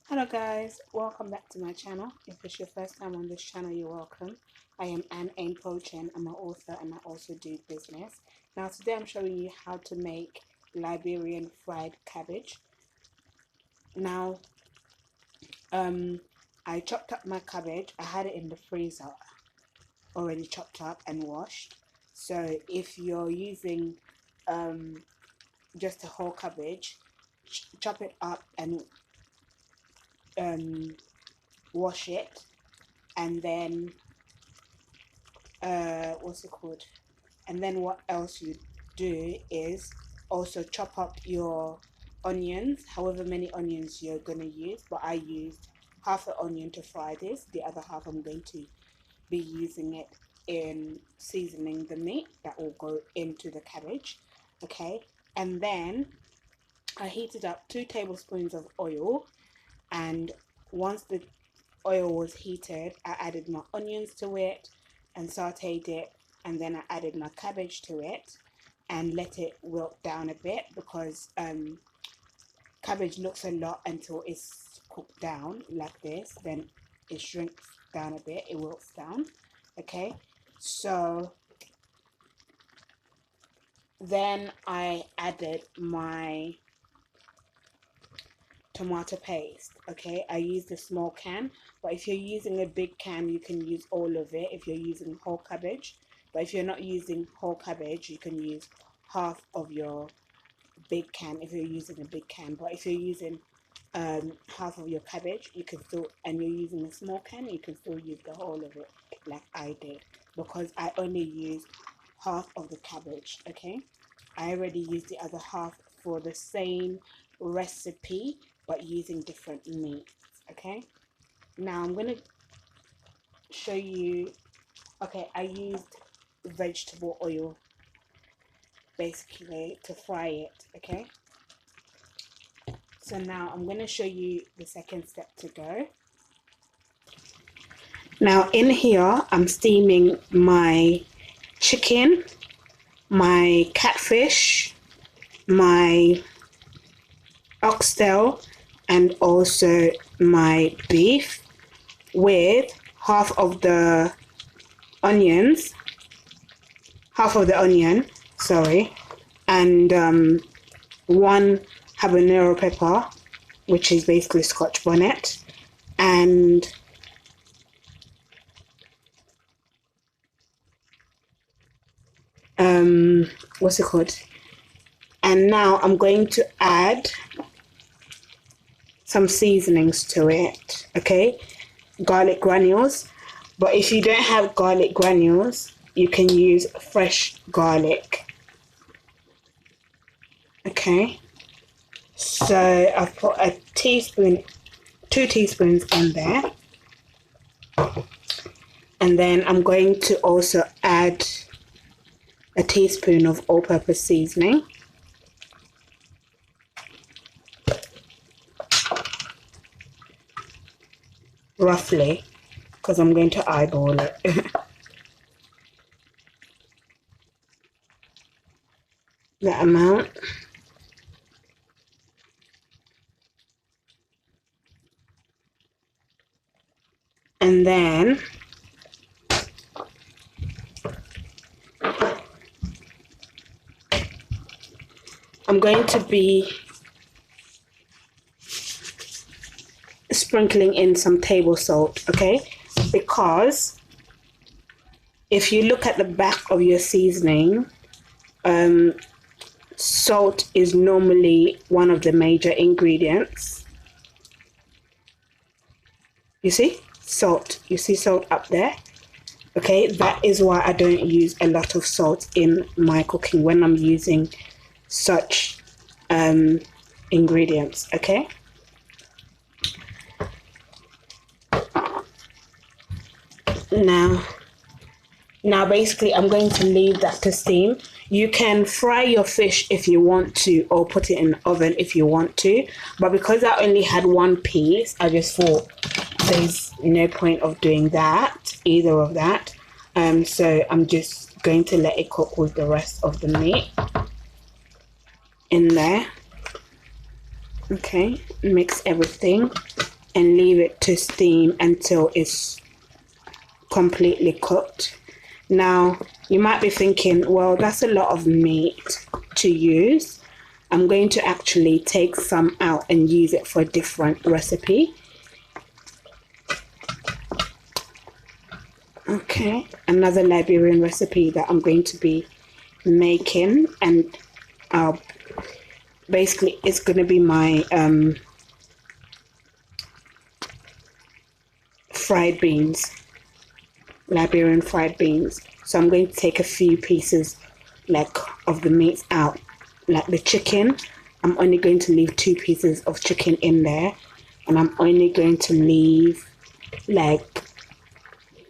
Hello guys, welcome back to my channel. If it's your first time on this channel, you're welcome. I am A.H.P. I'm an author and I also do business. Now today I'm showing you how to make Liberian fried cabbage. Now I chopped up my cabbage. I had it in the freezer already chopped up and washed. So if you're using just a whole cabbage, chop it up and wash it, and then what's it called, and then what else you do is also chop up your onions, however many onions you're going to use, but I used half an onion to fry this. The other half I'm going to be using it in seasoning the meat that will go into the cabbage. Okay, and then I heated up 2 tablespoons of oil, and once the oil was heated, I added my onions to it and sauteed it, and then I added my cabbage to it and let it wilt down a bit, because cabbage looks a lot until it's cooked down like this, then it shrinks down a bit, it wilts down. Okay, so then I added my tomato paste. Okay, I used a small can, but if you're using a big can you can use all of it if you're using whole cabbage. But if you're not using whole cabbage, you can use half of your big can if you're using a big can. But if you're using half of your cabbage, you can still, and you're using a small can, you can still use the whole of it like I did, because I only used half of the cabbage. Okay, I already used the other half for the same recipe but using different meats. Okay, now I'm gonna show you. Okay, I used vegetable oil basically to fry it. Okay, so now I'm gonna show you the second step to go. Now in here I'm steaming my chicken, my catfish, my oxtail, and also my beef with half of the onion, sorry, and one habanero pepper, which is basically Scotch bonnet, and what's it called? And now I'm going to add some seasonings to it. Okay, garlic granules, but if you don't have garlic granules, you can use fresh garlic. Okay, so I've put a teaspoon, 2 teaspoons in there, and then I'm going to also add a teaspoon of all-purpose seasoning. Roughly, because I'm going to eyeball it. That amount. And then I'm going to be sprinkling in some table salt, okay? Because if you look at the back of your seasoning, salt is normally one of the major ingredients. You see salt, you see salt up there. Okay, that is why I don't use a lot of salt in my cooking when I'm using such ingredients. Okay, now basically I'm going to leave that to steam. You can fry your fish if you want to, or put it in the oven if you want to, but because I only had one piece, I just thought there's no point of doing that, either of that. So I'm just going to let it cook with the rest of the meat in there. Okay, mix everything and leave it to steam until it's completely cooked. Now, you might be thinking, well, that's a lot of meat to use. I'm going to actually take some out and use it for a different recipe. Okay, another Liberian recipe that I'm going to be making, and basically it's going to be my fried beans, Liberian fried beans. So I'm going to take a few pieces like of the meat out, like the chicken. I'm only going to leave 2 pieces of chicken in there, and I'm only going to leave like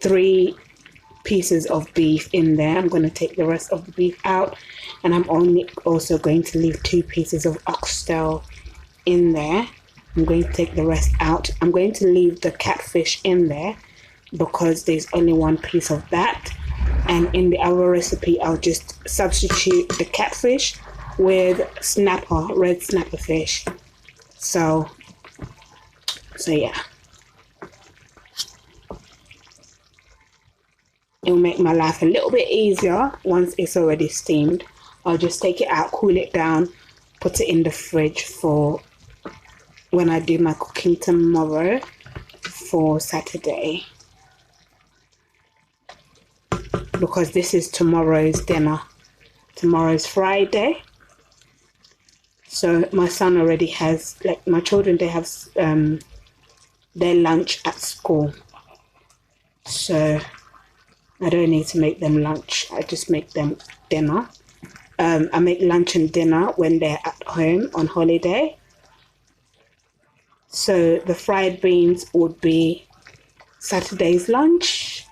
3 pieces of beef in there. I'm going to take the rest of the beef out, and I'm only also going to leave 2 pieces of oxtail in there. I'm going to take the rest out. I'm going to leave the catfish in there because there's only 1 piece of that. And in the other recipe, I'll just substitute the catfish with snapper, red snapper fish. So yeah. It'll make my life a little bit easier once it's already steamed. I'll just take it out, cool it down, put it in the fridge for when I do my cooking tomorrow for Saturday. Because this is tomorrow's dinner. Tomorrow's Friday. So my son already has, like my children, they have their lunch at school. So I don't need to make them lunch. I just make them dinner. I make lunch and dinner when they're at home on holiday. So the fried beans would be Saturday's lunch.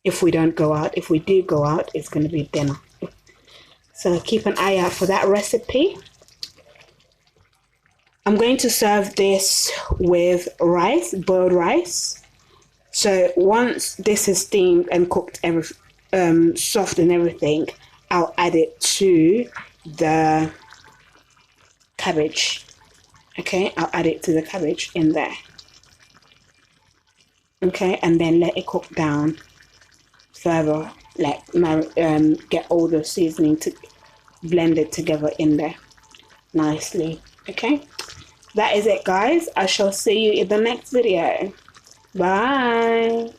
If we don't go out, if we do go out, it's going to be dinner. So keep an eye out for that recipe. I'm going to serve this with rice, boiled rice. So once this is steamed and cooked, soft and everything, I'll add it to the cabbage. Okay, I'll add it to the cabbage in there. Okay, and then let it cook down further, like get all the seasoning to blend it together in there nicely. Okay, that is it, guys. I shall see you in the next video. Bye.